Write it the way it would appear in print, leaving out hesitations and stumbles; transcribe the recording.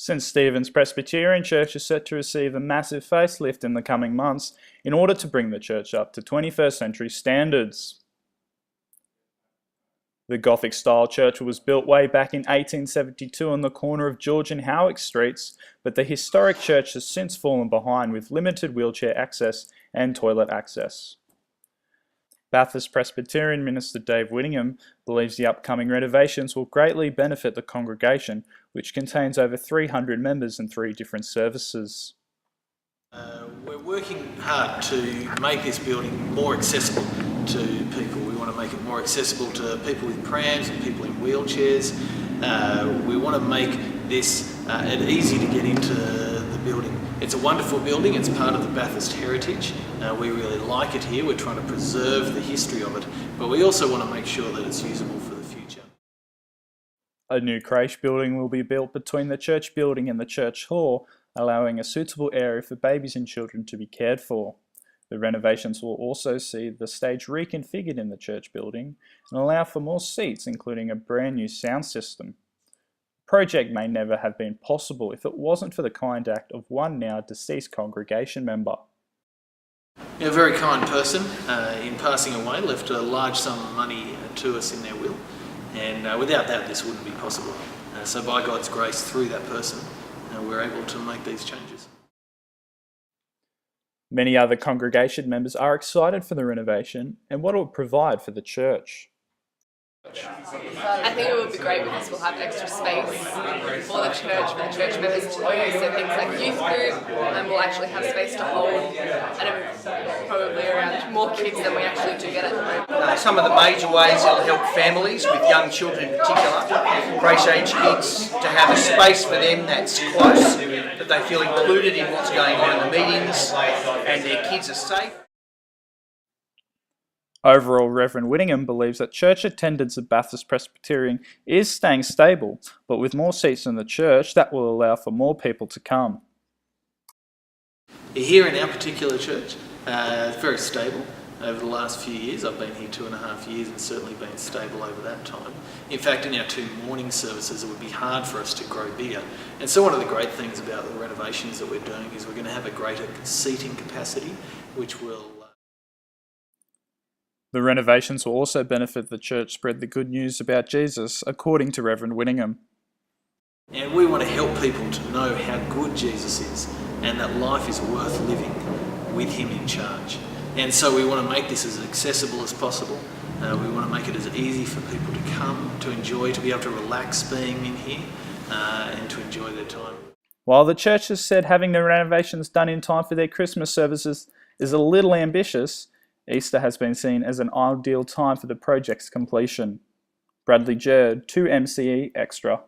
St Stephen's Presbyterian Church is set to receive a massive facelift in the coming months in order to bring the church up to 21st century standards. The Gothic-style church was built way back in 1872 on the corner of George and Howick Streets, but the historic church has since fallen behind with limited wheelchair access and toilet access. Bathurst Presbyterian Minister Dave Whittingham believes the upcoming renovations will greatly benefit the congregation, which contains over 300 members in 3 different services. We're working hard to make this building more accessible to people. We want to make it more accessible to people with prams and people in wheelchairs. We want to make this easy to get into the building. It's a wonderful building, it's part of the Bathurst heritage. We really like it here, we're trying to preserve the history of it, but we also want to make sure that it's usable for the future. A new creche building will be built between the church building and the church hall, allowing a suitable area for babies and children to be cared for. The renovations will also see the stage reconfigured in the church building and allow for more seats, including a brand new sound system. The project may never have been possible if it wasn't for the kind act of one now deceased congregation member. A very kind person, in passing away, left a large sum of money to us in their will, and without that this wouldn't be possible. So by God's grace, through that person, we're able to make these changes. Many other congregation members are excited for the renovation and what it will provide for the church. I think it would be great because we'll have extra space for the church members to use, so things like youth group, and we'll actually have space to hold, and probably around more kids than we actually do get at the moment. Some of the major ways it'll help families with young children in particular, creche age kids, to have a space for them that's close, that they feel included in what's going on in the meetings, and their kids are safe. Overall, Reverend Whittingham believes that church attendance at Bathurst Presbyterian is staying stable, but with more seats in the church, that will allow for more people to come. Here in our particular church, it's very stable over the last few years. I've been here 2.5 years and certainly been stable over that time. In fact, in our 2 morning services, it would be hard for us to grow bigger. And so one of the great things about the renovations that we're doing is we're going to have a greater seating capacity, which will... The renovations will also benefit the church spread the good news about Jesus, according to Reverend Whittingham. And we want to help people to know how good Jesus is and that life is worth living with him in charge. And so we want to make this as accessible as possible. We want to make it as easy for people to come, to enjoy, to be able to relax being in here and to enjoy their time. While the church has said having the renovations done in time for their Christmas services is a little ambitious, Easter has been seen as an ideal time for the project's completion. Bradley Jurd, 2MCE Extra.